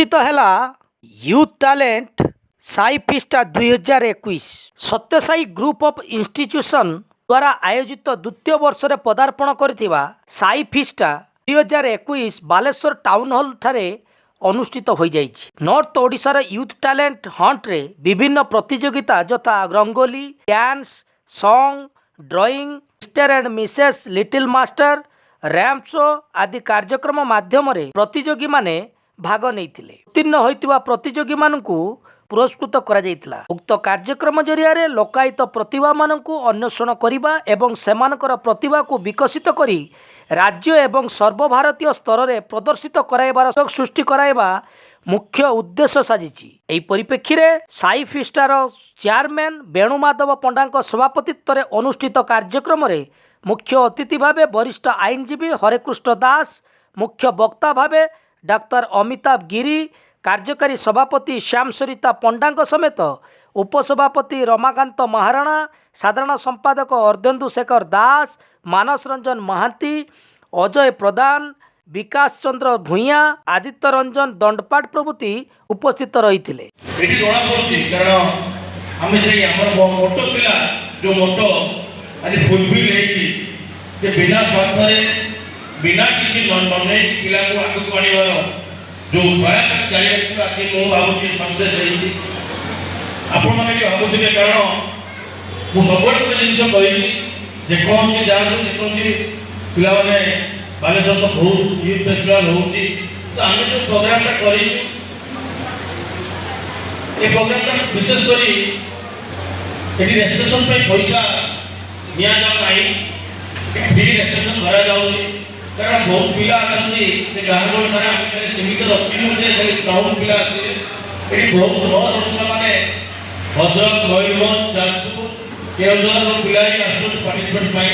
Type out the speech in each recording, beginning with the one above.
ଅନୁଷ୍ଠିତ ହେଲା youth talent Sai fiesta 2021 Satyasai group of institution ଦ୍ୱାରା ଆୟୋଜିତ ଦ୍ୱିତୀୟ ବର୍ଷରେ ପଦାର୍ପଣ କରିଥିବା Sai fiesta 2021 Baleswar town hall ଠାରେ ଅନୁଷ୍ଠିତ ହୋଇଯାଇଛି। ନର୍ଥ ଓଡ଼ିଶାର ୟୁଥ୍ ଟ୍ୟାଲେଣ୍ଟ ହଣ୍ଟରେ ବିଭିନ୍ନ ପ୍ରତିଯୋଗିତା ଯଥା rangoli, dance, song, drawing, mister and Mrs little master, ramp show ଆଦି କାର୍ଯ୍ୟକ୍ରମ ମାଧ୍ୟମରେ ପ୍ରତିଯୋଗୀମାନେ ଭାଗ ନେଇଥିଲେ। ଉତ୍ତୀର୍ଣ୍ଣ ହୋଇଥିବା ପ୍ରତିଯୋଗୀମାନଙ୍କୁ ପୁରସ୍କୃତ କରାଯାଇଥିଲା। ଉକ୍ତ କାର୍ଯ୍ୟକ୍ରମ ଜରିଆରେ ଲୋକାୟତ ପ୍ରତିଭାମାନଙ୍କୁ ଅନ୍ୱେଷଣ କରିବା ଏବଂ ସେମାନଙ୍କର ପ୍ରତିଭାକୁ ବିକଶିତ କରି ରାଜ୍ୟ ଏବଂ ସର୍ବଭାରତୀୟ ସ୍ତରରେ ପ୍ରଦର୍ଶିତ କରାଇବାର ସୃଷ୍ଟି କରାଇବା ମୁଖ୍ୟ ଉଦ୍ଦେଶ୍ୟ ସାଜିଛି। ଏହି ପରିପ୍ରେକ୍ଷୀରେ ସାଇ ଫିଷ୍ଟାର ଚେୟାରମ୍ୟାନ୍ ବେଣୁମାଧବ ପଣ୍ଡାଙ୍କ ସଭାପତିତ୍ୱରେ ଅନୁଷ୍ଠିତ କାର୍ଯ୍ୟକ୍ରମରେ ମୁଖ୍ୟ ଅତିଥି ଭାବେ ବରିଷ୍ଠ ଆଇନଜୀବୀ ହରେକୃଷ୍ଣ ଦାସ, ମୁଖ୍ୟ ବକ୍ତା ଭାବେ ଡାକ୍ତର ଅମିତାଭ ଗିରି, କାର୍ଯ୍ୟକାରୀ ସଭାପତି ଶ୍ୟାମ ସରିତା ପଣ୍ଡାଙ୍କ ସମେତ ଉପସଭାପତି ରମାକାନ୍ତ ମହାରଣା, ସାଧାରଣ ସମ୍ପାଦକ ଅର୍ଦ୍ଧେନ୍ଦୁ ଶେଖର ଦାସ, ମାନସ ରଞ୍ଜନ ମହାନ୍ତି, ଅଜୟ ପ୍ରଧାନ, ବିକାଶ ଚନ୍ଦ୍ର ଭୂଇଁଆ, ଆଦିତ୍ୟ ରଞ୍ଜନ ଦଣ୍ଡପାଟ ପ୍ରଭୃତି ଉପସ୍ଥିତ ରହିଥିଲେ। ଏଠି ଜଣାପଡ଼ୁଛି କାରଣ ଆମେ ସେଇ ଆମର ମୋଟୋ ଥିଲା ଯେଉଁ ମୋଟୋ ଆଜି ଫୁଲଫିଲ୍ ହେଇଛି ଯେ ବିନା ସ୍ୱାର୍ଥରେ ବିନା କିଛି ନେଇ ପିଲାଙ୍କୁ ଆଗକୁ ଆଣିବାର ଯେଉଁ ପ୍ରୟାସ ଜାରି ରଖିବା ଆଜି ମୁଁ ଭାବୁଛି ସକ୍ସେସ୍ ହେଇଛି। ଆପଣମାନେ ବି ଭାବୁଥିବେ କାରଣ ମୁଁ ସବୁବେଳେ ଗୋଟେ ଜିନିଷ କହିଛି ଯେକୌଣସି ଯାଆନ୍ତୁ ଯେକୌଣସି ପିଲାମାନେ ବାଲେଶ୍ୱର ତ ବହୁତ ୟୁଥ୍ ଫେଷ୍ଟିଭାଲ ହେଉଛି ତ ଆମେ ଯେଉଁ ପ୍ରୋଗ୍ରାମଟା କରିଛୁ ଏ ପ୍ରୋଗ୍ରାମଟା ବିଶେଷ କରି ଏଠି ରେଜିଷ୍ଟ୍ରେସନ୍ ପାଇଁ ପଇସା ନିଆଯାଉ ନାହିଁ, ଫ୍ରି ରେଜିଷ୍ଟ୍ରେସନ୍ କରାଯାଉଛି କାରଣ ବହୁତ ପିଲା ଅଛନ୍ତି ଯେ ଗାଁ ଗହଳି ଠାରେ ଆମେ ଖାଲି ସୀମିତ ରଖିନୁ ଯେ ଖାଲି ଟାଉନ୍ ପିଲା ଆସିବେ। ଏଠି ବହୁତ ନର୍ଥ ଓଡ଼ିଶା ମାନେ ଭଦ୍ରକ, ମୟୂରଭଞ୍ଜ, ଯାଜପୁର, କେଉଁଝରର ପିଲା ହିଁ ଆସୁଛନ୍ତି ପାର୍ଟିସିପେଟ୍ ପାଇଁ।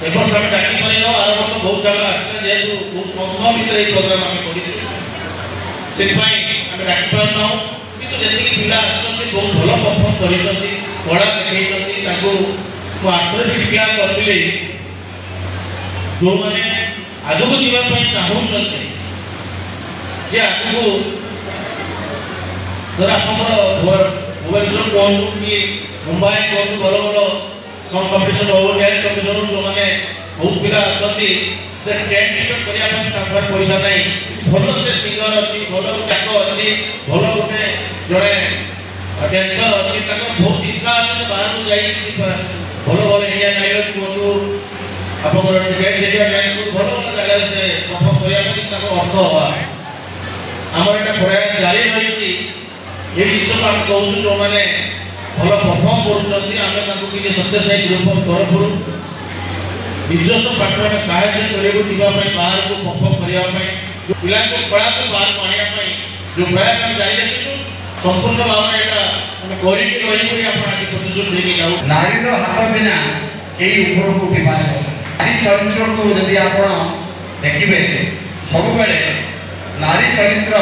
ଏ ବର୍ଷ ଆମେ ଡାକି ପାରିନୁ, ଆର ବର୍ଷ ବହୁତ ଜାଗା ଆସିଥିଲେ ଯେହେତୁ ବହୁତ କମ ଭିତରେ ଏଇ ପ୍ରୋଗ୍ରାମ ଆମେ କରିଛୁ ସେଥିପାଇଁ ଆମେ ଡାକି ପାରୁନାହୁଁ। କିନ୍ତୁ ଯେତିକି ପିଲା ଆସୁଛନ୍ତି ବହୁତ ଭଲ ପରଫର୍ମ କରିଛନ୍ତି, କଳା ଦେଖେଇଛନ୍ତି, ତାଙ୍କୁ ମୁଁ ଆଗ୍ରହ କ୍ଲିୟର କରିଥିଲି ଯେଉଁମାନେ ଆଗକୁ ଯିବା ପାଇଁ ଚାହୁଁଛନ୍ତି ଯେ ଆଗକୁ ଧର ଆପଣଙ୍କର ଭୁବନେଶ୍ୱର କୁହନ୍ତୁ କି ମୁମ୍ବାଇ କୁହନ୍ତୁ ଭଲ ଭଲ ସଙ୍ଗ କମ୍ପିଟିସନ୍ ହଉ, ଡ୍ୟାନ୍ସ କମ୍ପିଟିସନ୍ ହଉ, ଯେଉଁମାନେ ବହୁତ ପିଲା ଅଛନ୍ତି ସେ ଟ୍ରେନ୍ ଟିକେଟ୍ କରିବା ପାଇଁ ତାଙ୍କ ପାଖରେ ପଇସା ନାହିଁ, ଭଲ ସେ ସିଙ୍ଗର ଅଛି, ଭଲ ଗୋଟେ ଆଗ ଅଛି, ଭଲ ଗୋଟେ ଜଣେ ଡ୍ୟାନ୍ସର ଅଛି, ତାଙ୍କର ବହୁତ ଇଚ୍ଛା ଅଛି ଯେ ବାହାରକୁ ଯାଇକି ଭଲ ଭଲ ଇଣ୍ଡିଆନ୍ ଆଇଡଲ୍ କୁହନ୍ତୁ ଆପଣଙ୍କର ଡ୍ୟାନ୍ସ ଏରିଆ ଡ୍ୟାନ୍ସ କୁହନ୍ତୁ ଭଲ ଭଲ ଜାଗାରେ ସେ ପରଫର୍ମ କରିବା ପାଇଁ ତାଙ୍କ ଅର୍ଥ ହେବା ଆମର ଏଇଟା ପ୍ରୟାସ ଜାରି ରହିଛି। ଏ ଜିନିଷକୁ ଆମେ କହୁଛୁ ଯେଉଁମାନେ ଭଲ ପରଫର୍ମ କରୁଛନ୍ତି ଆମେ ତାଙ୍କୁ ଟିକେ ସତ୍ୟସାଇ ଗ୍ରୁପ ତରଫରୁ ନିଜସ୍ୱ ପାଠରେ ଆମେ ସାହାଯ୍ୟ କରିବାକୁ ଯିବା ପାଇଁ ବାହାରକୁ ପରଫର୍ମ କରିବା ପାଇଁ ପିଲାଙ୍କୁ କଳାକୁ ବାହାରକୁ ଆଣିବା ପାଇଁ ଯେଉଁ ପ୍ରୟାସ ଆମେ ଜାରି ରଖିଛୁ ସମ୍ପୂର୍ଣ୍ଣ ଭାବରେ ଏଇଟା ଆମେ କରିକି ରହିବୁ ଆପଣ ଆଜି ପ୍ରତିଶ୍ରୁତି ଦେଇକି ଯାଉ। ନାରୀର ହାତ ବିନା କେହି ଉପରକୁ ଉଠି ପାରିବ। ନାରୀ ଚରିତ୍ରକୁ ଯଦି ଆପଣ ଦେଖିବେ ସବୁବେଳେ ନାରୀ ଚରିତ୍ର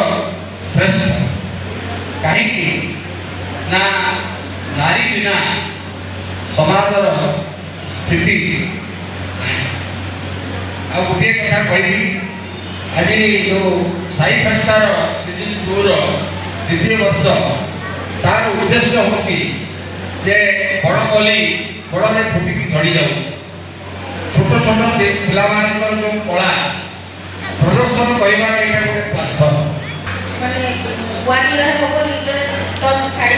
ଶ୍ରେଷ୍ଠ। କାହିଁକି ନା ନାରୀ ବିନା ସମାଜର ସ୍ଥିତି ନାହିଁ। ଆଉ ଗୋଟିଏ କଥା କହିବି, ଆଜି ଯେଉଁ ସାଇ ଫେଷ୍ଟାର ସିଜିନ୍ 2ର ଦ୍ୱିତୀୟ ବର୍ଷ ତାର ଉଦ୍ଦେଶ୍ୟ ହେଉଛି ଯେ ବଡ଼ କଲି ବଡ଼ରେ ଫୁଟିକି ଝଡ଼ି ଯାଉଛି। ଛୋଟ ଛୋଟ ପିଲାମାନଙ୍କର ଯେଉଁ କଳା ପ୍ରଦର୍ଶନ କରିବାର ଏଇଟା ଗୋଟେ ପ୍ଲାଟଫର୍ମ। ମାନେ 1 ଇୟର ହେବ ନିଜର ଟଚ୍ ଛାଡ଼ି